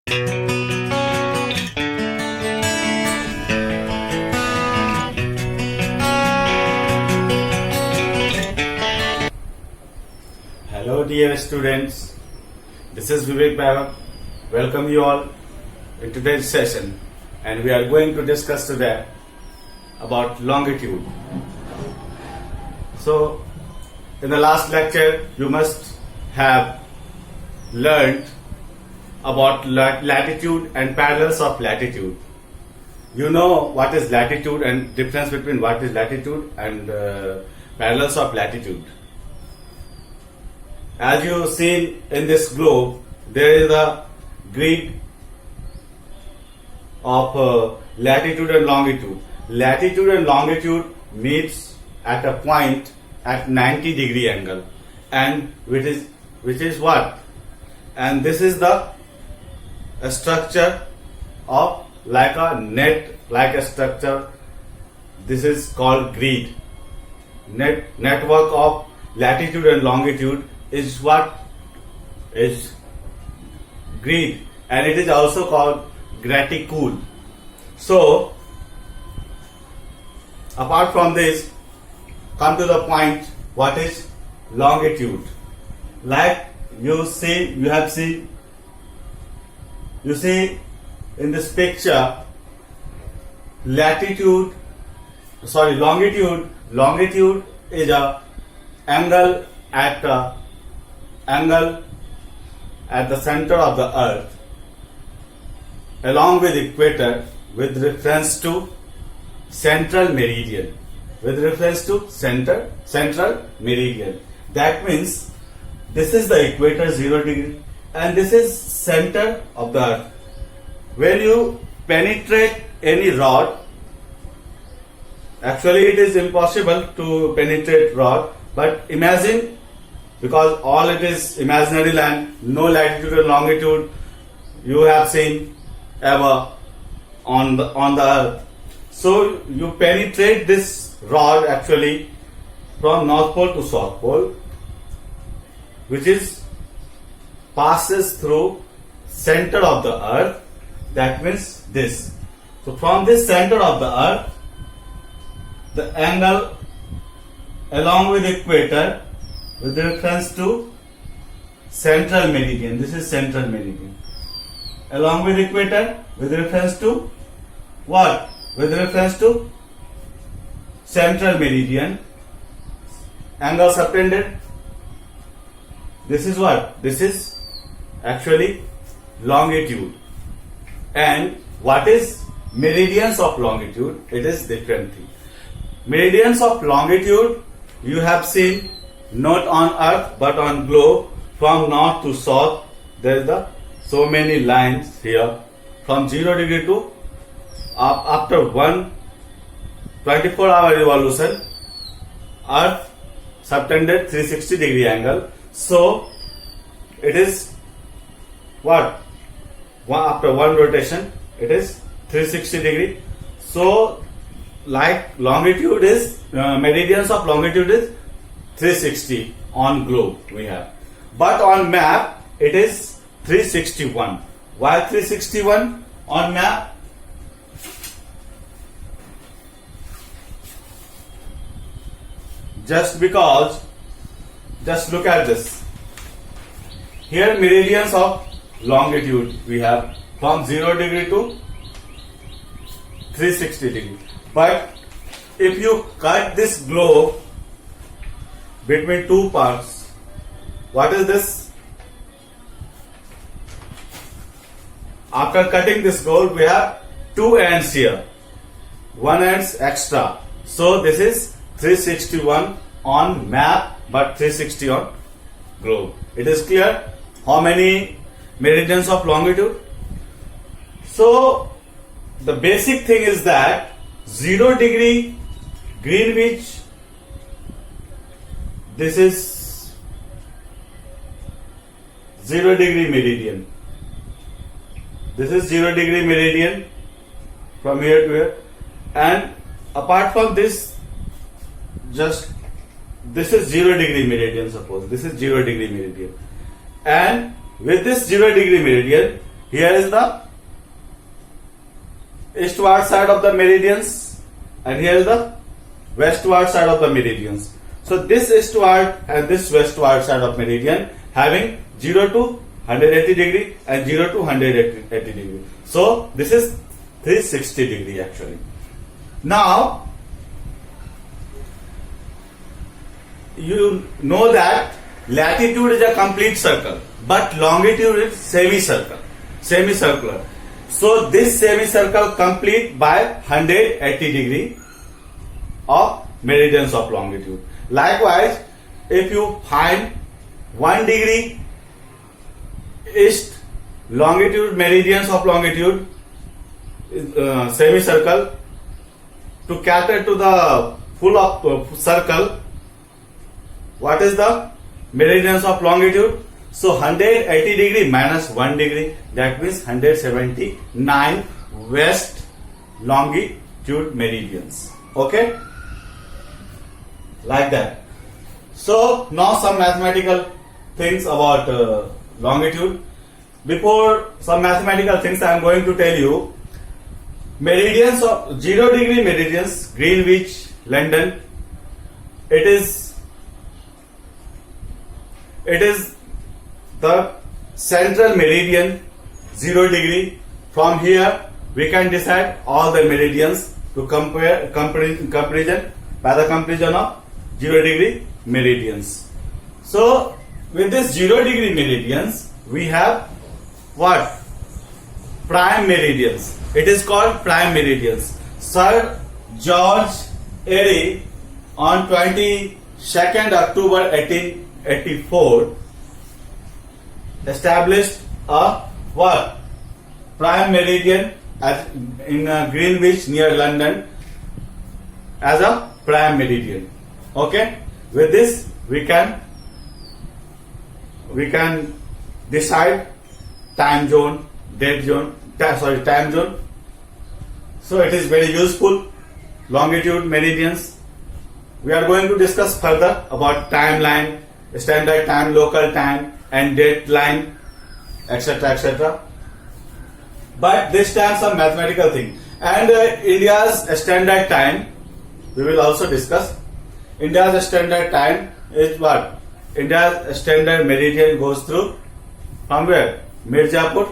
Hello dear students, this is Vivek Bhavan. Welcome you all in today's session, and we are going to discuss today about longitude. So in the last lecture you must have learned about latitude and parallels of latitude. You know what is latitude and difference between what is latitude and parallels of latitude. As you see in this globe, there is a grid of latitude and longitude. Latitude and longitude meets at a point at 90-degree angle, and which is what? And this is the structure of like a net, like a structure. This is called grid. Network of latitude and longitude is what is grid, and it is also called graticule. So apart from this, come to the point, what is longitude? Like you see in this picture, longitude is a angle at the center of the earth along with equator with reference to central meridian. That means this is the equator 0 degree and this is center of the earth. When you penetrate any rod, actually it is impossible to penetrate rod, but imagine, because all it is imaginary land, no latitude and longitude you have seen ever on the earth. So you penetrate this rod actually from North Pole to South Pole, which is passes through center of the earth. That means this. So from this center of the earth, the angle along with equator with reference to central meridian. This is central meridian. Along with equator with reference to what? With reference to central meridian. Angle subtended. This is what? This is actually longitude. And what is meridians of longitude? It is different thing. Meridians of longitude you have seen not on earth but on globe, from north to south. There is so many lines here from 0 degree to after 24-hour revolution, earth subtended 360 degree angle. So it is what? After one rotation it is 360 degree. So like longitude is meridians of longitude is 360 on globe we have, but on map it is 361. Why 361 on map? Just because, just look at this. Here meridians of longitude we have from 0 degree to 360 degree. But if you cut this globe between two parts, what is this? After cutting this globe, we have two ends here, one ends extra. So this is 361 on map, but 360 on globe. It is clear how many meridians of longitude? So the basic thing is that 0 degree Greenwich, this is 0 degree meridian. This is 0 degree meridian from here to here, and apart from this, just this is 0 degree meridian. Suppose this is 0 degree meridian, and with this 0 degree meridian here is the eastward side of the meridians, and here is the westward side of the meridians. So this eastward and this westward side of meridian having 0 to 180 degree and 0 to 180 degree. So this is 360 degree actually. Now you know that latitude is a complete circle, but longitude is semicircle, semicircular. So this semicircle complete by 180 degree of meridians of longitude. Likewise, if you find 1 degree east longitude meridians of longitude semicircle to cater to the full of circle, what is the meridians of longitude? So 180 degree minus 1 degree, that means 179 west longitude meridians. Okay, like that. So now some mathematical things about longitude. Before some mathematical things, I am going to tell you meridians of 0 degree meridians, Greenwich, London. It is the central meridian 0 degree. From here we can decide all the meridians to comparison by the comparison of 0 degree meridians. So with this 0 degree meridians we have what? Prime meridians. It is called prime meridians. Sir George Airy on 22nd October 1884 established a what? Prime meridian in Greenwich near London as a prime meridian. Okay, with this we can decide time zone, time zone. So it is very useful. Longitude meridians. We are going to discuss further about timeline, standard time, local time, and date line, etc., etc. But this time some mathematical thing. And India's standard time we will also discuss. India's standard time is what? India's standard meridian goes through from where? Mirzapur,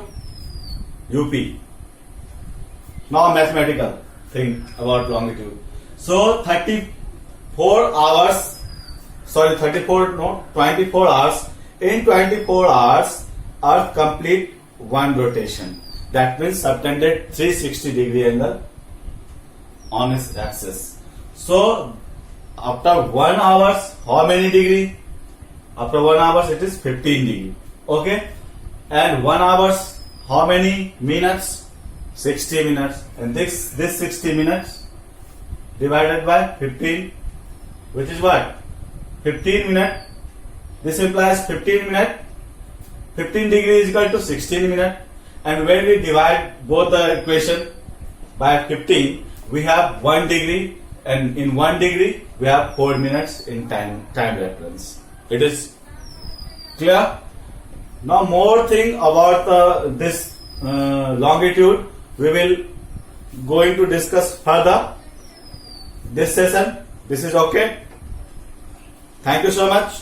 UP. Now mathematical thing about longitude. So 24 hours. In 24 hours, Earth complete one rotation. That means subtended 360 degree angle on its axis. So after 1 hour, how many degree? After 1 hour, it is 15 degree. Okay, and 1 hour, how many minutes? 60 minutes. And this 60 minutes divided by 15, which is what? 15 minutes. This implies 15 minutes. 15 degree is equal to 16 minutes. And when we divide both the equation by 15, we have 1 degree, and in 1 degree we have 4 minutes in time reference. It is clear? Now more thing about this longitude we will going to discuss further this session. This is okay. Thank you so much.